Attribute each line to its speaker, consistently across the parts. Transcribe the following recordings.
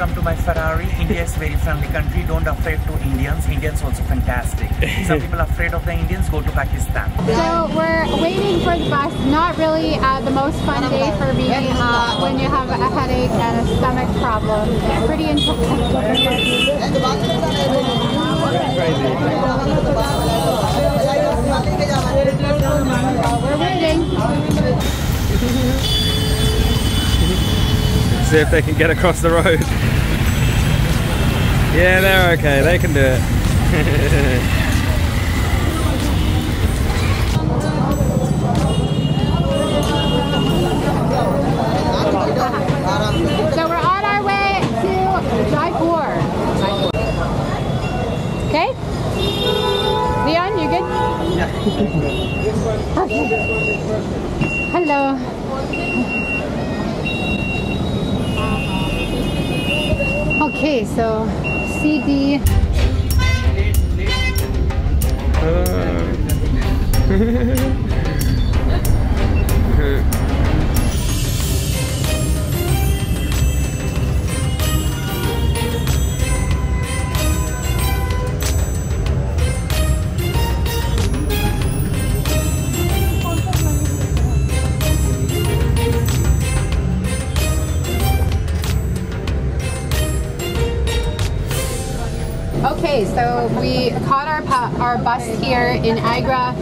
Speaker 1: welcome to my Ferrari. India is very friendly country. Don't afraid to Indians. Indians also fantastic. Some people are afraid of the Indians. Go to Pakistan.
Speaker 2: So we're waiting for the bus. Not really the most fun day for me when you have a headache and a stomach problem. Pretty intense. We're waiting.
Speaker 3: See if they can get across the road. Yeah, they're okay. They can do it.
Speaker 2: So we're on our way to Jaipur. Okay? Leon, you good? Yeah. Okay. Hello. Okay, so CD. Okay, so we caught our bus here in Agra.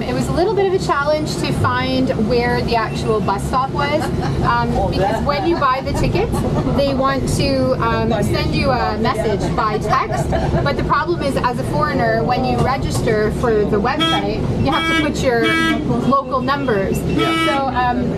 Speaker 2: It was a little bit of a challenge to find where the actual bus stop was because when you buy the ticket, they want to send you a message by text. But the problem is, as a foreigner, when you register for the website, you have to put your local numbers. So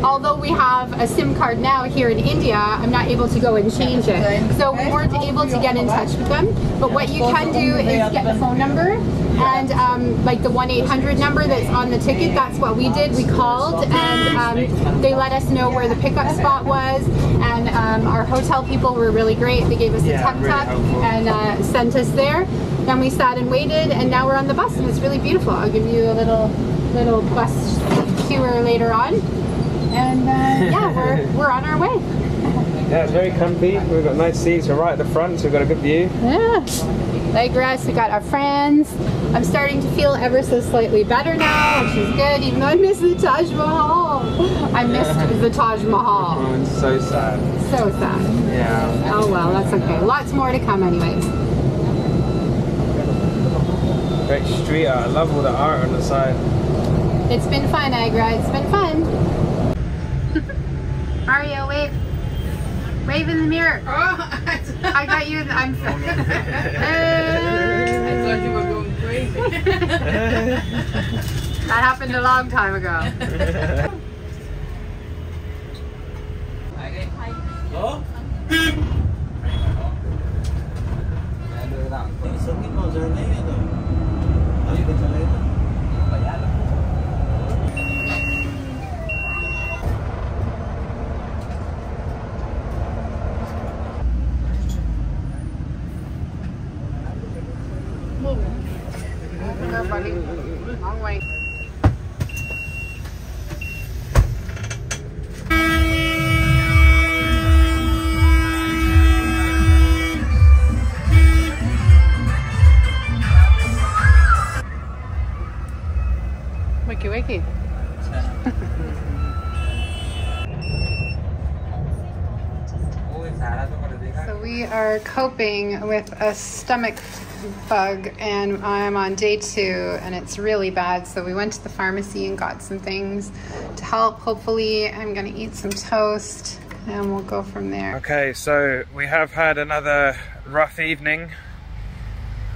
Speaker 2: although we have a SIM card now here in India, I'm not able to go and change it. So we weren't able to get in touch with them. But what you can do is get the phone number and like the 1-800 number that's on the ticket. That's what we did. We called and they let us know where the pickup spot was, and our hotel people were really great. They gave us a tuk-tuk and sent us there. Then we sat and waited, and now we're on the bus and it's really beautiful. I'll give you a little bus tour later on, and yeah, we're on our way.
Speaker 3: Yeah, it's very comfy. We've got nice seats. We're right at the front, so we've got a good view.
Speaker 2: Yeah. Leg rest, we got our friends. I'm starting to feel ever so slightly better now, which is good, even though I miss the Taj Mahal. I missed the Taj Mahal.
Speaker 3: Oh, it's so sad.
Speaker 2: So sad.
Speaker 3: Yeah.
Speaker 2: Oh well, that's okay. Lots more to come anyways.
Speaker 3: Great street art. I love all the art on the side.
Speaker 2: It's been fun, Agra. It's been fun. Mario, wave. Wave in the mirror. Oh, I got you. I'm. I
Speaker 4: thought you were going crazy.
Speaker 2: That happened a long time ago. Go, buddy. Long way. Wakey wakey. So we are coping with a stomach bug, and I'm on day 2 and it's really bad, so we went to the pharmacy and got some things to help. Hopefully I'm gonna eat some toast and we'll go from there.
Speaker 3: Okay, so we have had another rough evening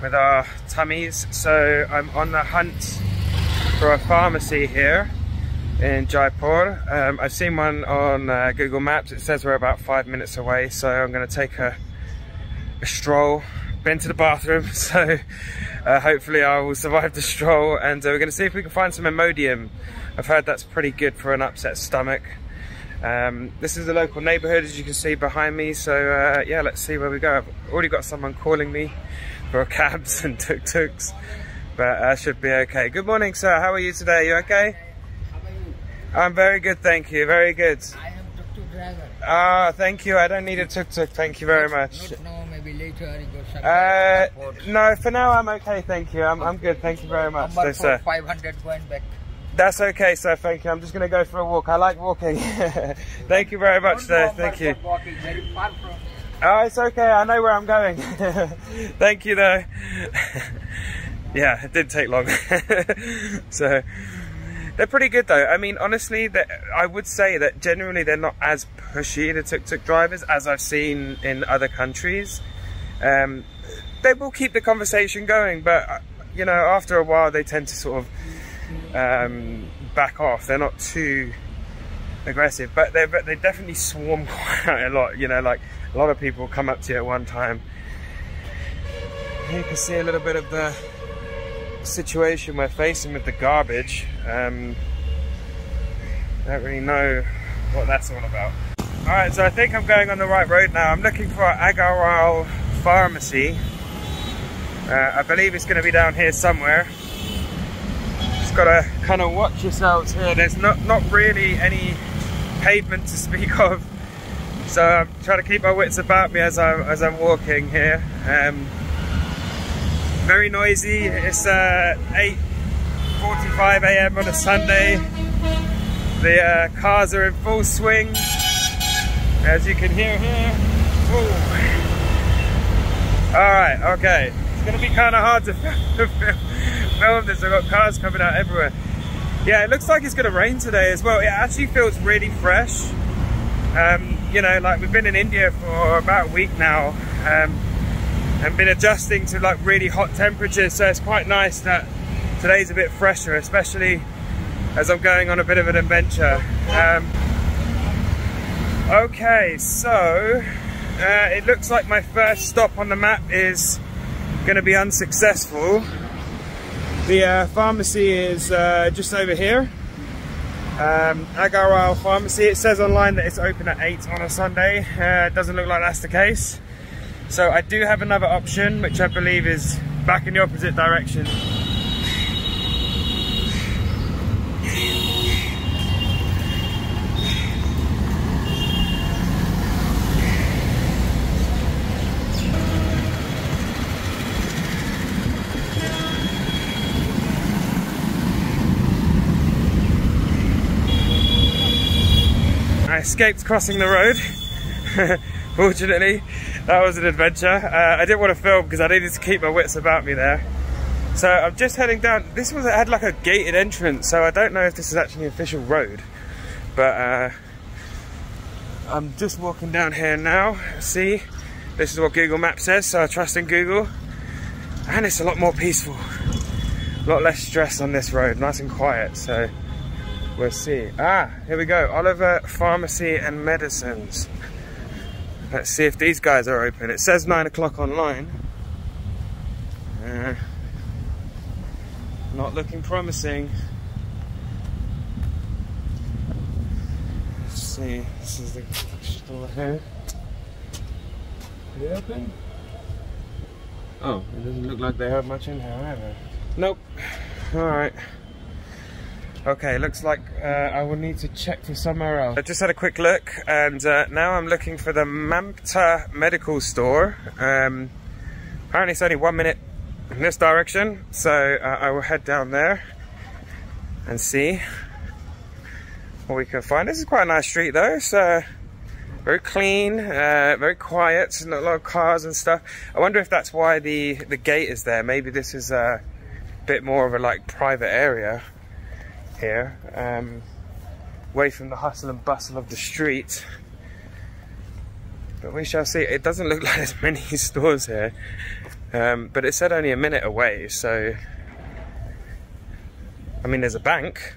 Speaker 3: with our tummies, so I'm on the hunt for a pharmacy here in Jaipur. I've seen one on Google Maps. It says we're about 5 minutes away, so I'm going to take a stroll. Been to the bathroom, so hopefully I will survive the stroll, and we're going to see if we can find some Imodium. I've heard that's pretty good for an upset stomach. This is the local neighborhood, as you can see behind me, so yeah, let's see where we go. I've already got someone calling me for cabs and tuk-tuks, but I should be okay. Good morning, sir. How are you today? You okay?
Speaker 4: How are you?
Speaker 3: I'm very good, thank you. Very good.
Speaker 4: I am tuk-tuk driver.
Speaker 3: Ah, thank you. I don't need a tuk-tuk. Thank you very much.
Speaker 4: Not now, maybe later. You go somewhere.
Speaker 3: No, for now I'm okay. Thank you. I'm good. Thank you very much.
Speaker 4: Number
Speaker 3: So,
Speaker 4: 500 going back.
Speaker 3: that's okay, sir. Thank you. I'm just going to go for a walk. I like walking. Thank you very much, sir. Thank you.
Speaker 4: Walking very far from.
Speaker 3: Oh, it's okay. I know where I'm going. Thank you, though. Yeah, it did take long. So, they're pretty good, though. I mean, honestly, I would say that generally they're not as pushy, the tuk-tuk drivers, as I've seen in other countries. They will keep the conversation going, but, you know, after a while they tend to sort of back off. They're not too aggressive, but they definitely swarm quite a lot. You know, like a lot of people come up to you at one time. You can see a little bit of the situation we're facing with the garbage. Don't really know what that's all about. Alright, so I think I'm going on the right road now. I'm looking for Agra pharmacy. I believe it's going to be down here somewhere. Just got to kind of watch yourselves here. There's not really any pavement to speak of, so I'm trying to keep my wits about me as I'm walking here. Very noisy. It's 8:45 AM on a Sunday. The cars are in full swing, as you can hear here. Alright, okay. It's going to be kind of hard to film this. I've got cars coming out everywhere. Yeah, it looks like it's going to rain today as well. It actually feels really fresh. You know, like we've been in India for about a week now. And been adjusting to like really hot temperatures, so it's quite nice that today's a bit fresher, especially as I'm going on a bit of an adventure. Okay, so it looks like my first stop on the map is going to be unsuccessful. The pharmacy is just over here. Agra pharmacy. It says online that it's open at 8 on a Sunday. It doesn't look like that's the case. So I do have another option, which I believe is back in the opposite direction. I escaped crossing the road. Fortunately, that was an adventure. I didn't want to film because I needed to keep my wits about me there. So I'm just heading down. It had like a gated entrance, so I don't know if this is actually an official road. But I'm just walking down here now. See, this is what Google Maps says, so I trust in Google. And it's a lot more peaceful. A lot less stress on this road, nice and quiet, so we'll see. Ah, here we go. Oliver Pharmacy and Medicines. Let's see if these guys are open. It says 9 o'clock online. Not looking promising. Let's see. This is the store here. Are they open? Oh, it doesn't look like they have much in here either. Nope. Alright. Okay, looks like I will need to check for somewhere else. I just had a quick look, and now I'm looking for the Mamta medical store. Apparently it's only 1 minute in this direction, so I will head down there and see what we can find. This is quite a nice street though. It's very clean, very quiet, not a lot of cars and stuff. I wonder if that's why the gate is there. Maybe this is a bit more of a like private area here, away from the hustle and bustle of the street. But we shall see. It doesn't look like there's many stores here, but it said only a minute away, so I mean there's a bank.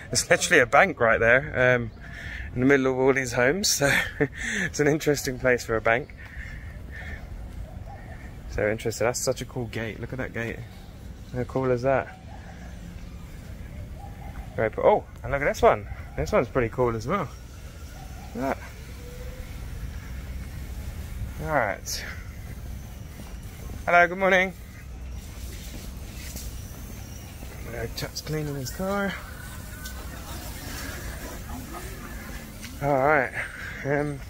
Speaker 3: There's literally a bank right there, in the middle of all these homes, so it's an interesting place for a bank. So interesting. That's such a cool gate. Look at that gate. How cool is that? Oh, and look at this one. This one's pretty cool as well. Look at that. Alright. Hello, good morning. Chap's cleaning his car. Alright. Don't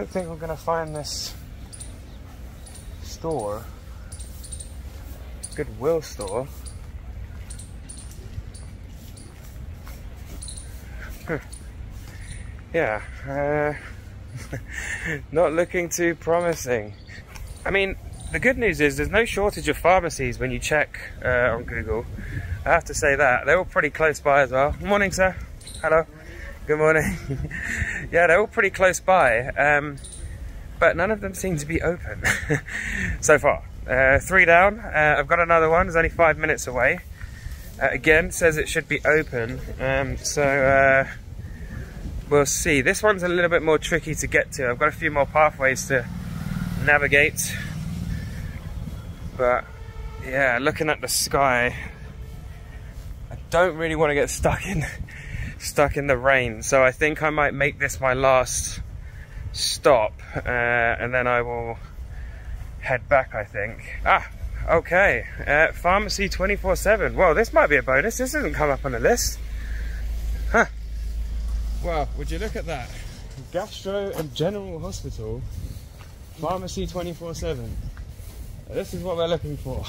Speaker 3: think I'm gonna find this store. Goodwill store. Yeah, not looking too promising. I mean, the good news is there's no shortage of pharmacies when you check on Google. I have to say that. They're all pretty close by as well. Good morning, sir. Hello. Good morning. Yeah, they're all pretty close by, but none of them seem to be open so far. 3 down. I've got another one. It's only 5 minutes away. Again, says it should be open. We'll see. This one's a little bit more tricky to get to. I've got a few more pathways to navigate. But yeah, looking at the sky, I don't really want to get stuck in the rain. So I think I might make this my last stop, and then I will head back, I think. Okay. Pharmacy 24/7. Well, this might be a bonus. This doesn't come up on the list. Huh. Well, would you look at that? Gastro and General Hospital, Pharmacy 24/7. This is what we're looking for.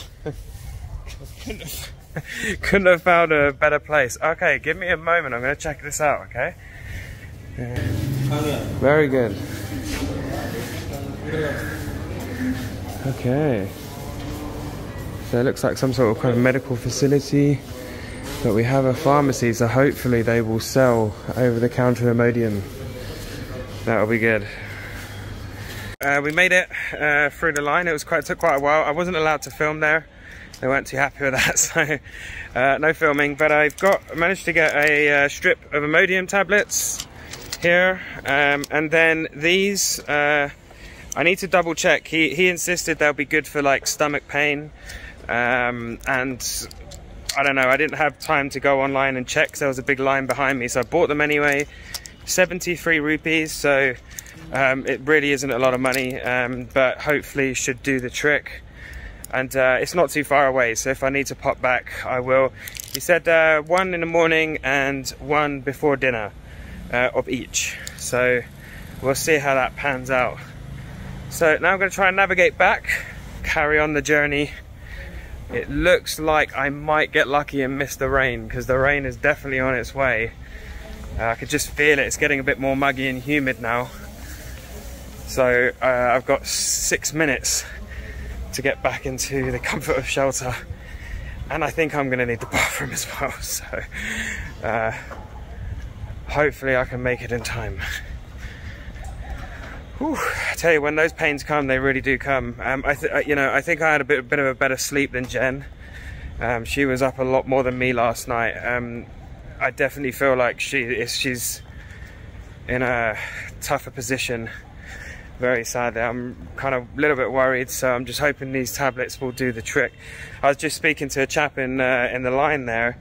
Speaker 3: Couldn't have found a better place. Okay, give me a moment. I'm going to check this out, okay? Very good. Okay. So it looks like some sort of kind of medical facility. But we have a pharmacy, so hopefully they will sell over-the-counter Imodium. That'll be good. We made it through the line. It took quite a while. I wasn't allowed to film there. They weren't too happy with that, so no filming. But I've managed to get a strip of Imodium tablets here, and then these. I need to double check. He insisted they'll be good for like stomach pain, and I don't know, I didn't have time to go online and check because there was a big line behind me, so I bought them anyway. 73 rupees, so it really isn't a lot of money, but hopefully should do the trick. And it's not too far away, so if I need to pop back, I will. He said 1 in the morning and 1 before dinner of each, so we'll see how that pans out. So now I'm going to try and navigate back, carry on the journey. It looks like I might get lucky and miss the rain, because the rain is definitely on its way. I could just feel it. It's getting a bit more muggy and humid now. So I've got 6 minutes to get back into the comfort of shelter. And I think I'm going to need the bathroom as well. So hopefully I can make it in time. Whew, I tell you, when those pains come, they really do come. I think I had a bit of a better sleep than Jen. She was up a lot more than me last night. I definitely feel like she's in a tougher position. Very sadly, I'm kind of a little bit worried. So I'm just hoping these tablets will do the trick. I was just speaking to a chap in the line there,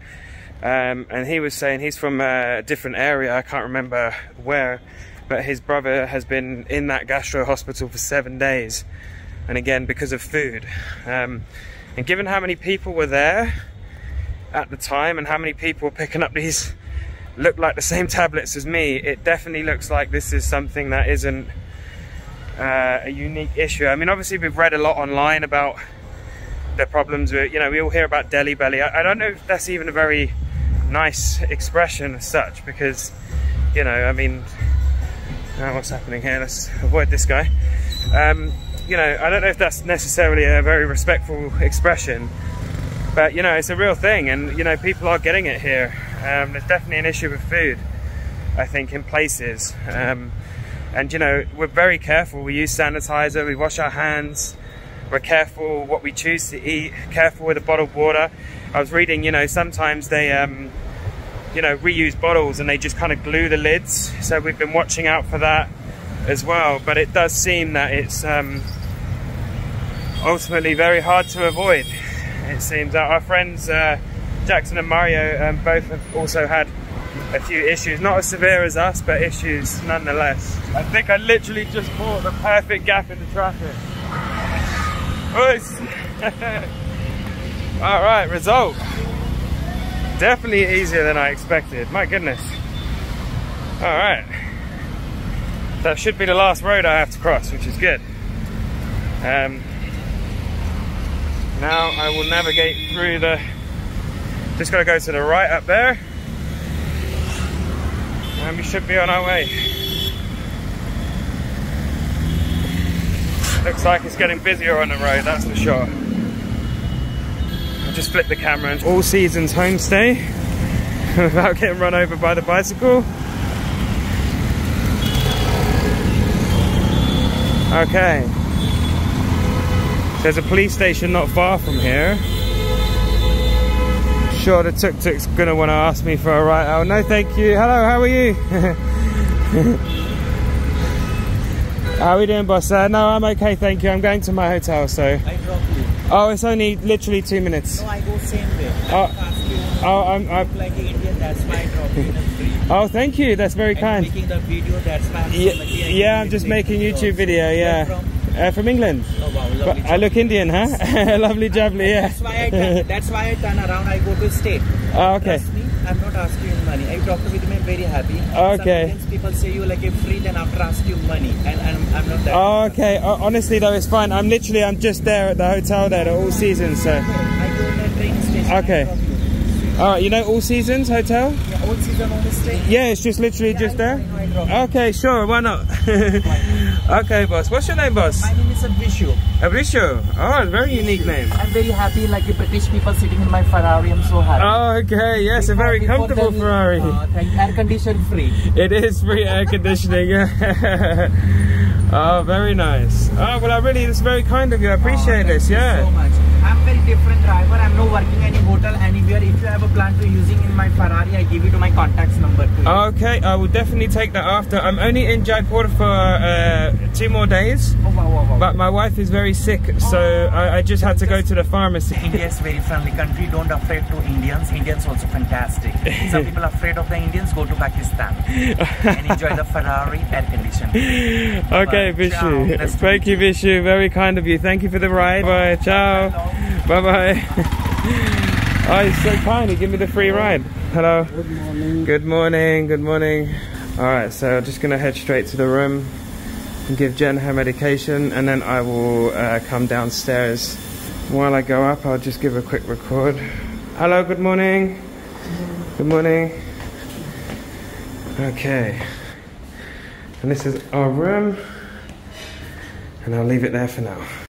Speaker 3: and he was saying he's from a different area. I can't remember where. But his brother has been in that gastro hospital for 7 days, and again because of food. And given how many people were there at the time and how many people were picking up these look like the same tablets as me, it definitely looks like this is something that isn't a unique issue. I mean, obviously we've read a lot online about the problems with, we all hear about Delhi belly. I don't know if that's even a very nice expression as such, because I mean, what's happening here? Let's avoid this guy. I don't know if that's necessarily a very respectful expression, but it's a real thing, and people are getting it here. There's definitely an issue with food, I think, in places, and we're very careful. We use sanitizer, we wash our hands, we're careful what we choose to eat, careful with the bottled water. I was reading, sometimes they reuse bottles and they just kind of glue the lids, so we've been watching out for that as well. But it does seem that it's ultimately very hard to avoid. It seems that our friends Jackson and Mario both have also had a few issues, not as severe as us, but issues nonetheless. I think I literally just caught the perfect gap in the traffic. All right, result. Definitely easier than I expected. My goodness. All right. That should be the last road I have to cross, which is good. Now I will navigate through the... Just gotta go to the right up there. And we should be on our way. Looks like it's getting busier on the road, that's for sure. I'll just flip the camera and all seasons homestay without getting run over by the bicycle. Okay. There's a police station not far from here. Sure, the tuk-tuk's gonna want to ask me for a ride. Oh no, thank you. Hello, how are you? How are we doing, boss? No, I'm okay, thank you. I'm going to my hotel, so.
Speaker 1: I drop you.
Speaker 3: Oh, it's only literally 2 minutes.
Speaker 1: No, I go same way.
Speaker 3: I'm
Speaker 1: like an Indian, that's why I drop you in a free.
Speaker 3: Oh, thank you. That's very kind.
Speaker 1: Making the video, that's why I'm
Speaker 3: yeah, I'm just making YouTube video. Yeah. From England.
Speaker 1: Oh wow, lovely.
Speaker 3: I look Indian, huh? Lovely jubbly, yeah.
Speaker 1: That's why I turn around. I go to state.
Speaker 3: Oh, okay.
Speaker 1: Trust me, I'm not asking you money. I talk with him. I'm very happy.
Speaker 3: Okay.
Speaker 1: Sometimes people say you like a free, then after ask you money, and I'm not that.
Speaker 3: Oh, okay. Honestly, though, it's fine. I'm just there at the hotel there, the All Seasons. So.
Speaker 1: Okay. I go to the train station.
Speaker 3: Okay. All right. You know All Seasons Hotel?
Speaker 1: Yeah, All Season on the state.
Speaker 3: Yeah, it's just literally just there. Okay, sure. Why not? Okay, boss. What's your name, boss?
Speaker 1: My name is Abhishu.
Speaker 3: Abhishu. Oh, very unique name.
Speaker 1: I'm very happy, like the British people sitting in my Ferrari. I'm so happy.
Speaker 3: Oh, okay. Yes, a very comfortable Ferrari.
Speaker 1: Air condition free.
Speaker 3: It is free air conditioning. Yeah. Oh, very nice. Oh, well, it's very kind of you. I appreciate this. Yeah.
Speaker 1: Thank you so much. I'm very different driver. I'm not working any hotel anywhere. If you have a plan to using in my Ferrari, I give you to my contacts number too.
Speaker 3: Okay, I will definitely take that after. I'm only in Jaipur for 2 more days.
Speaker 1: Oh, wow.
Speaker 3: But my wife is very sick, so I just had to go to the pharmacy.
Speaker 1: India is very friendly country. Don't afraid to Indians. Indians also fantastic. Some people afraid of the Indians. Go to Pakistan and enjoy the Ferrari air conditioned.
Speaker 3: Okay, Vishu. Thank you, Vishu. Very kind of you. Thank you for the ride. Bye. Ciao. Bye bye. Oh, he's so kind. He gave me the free ride. Hello.
Speaker 4: Good morning.
Speaker 3: Good morning. Good morning. All right, so I'm just gonna head straight to the room and give Jen her medication, and then I will come downstairs. While I go up, I'll just give a quick record. Hello. Good morning. Good morning. Okay. And this is our room, and I'll leave it there for now.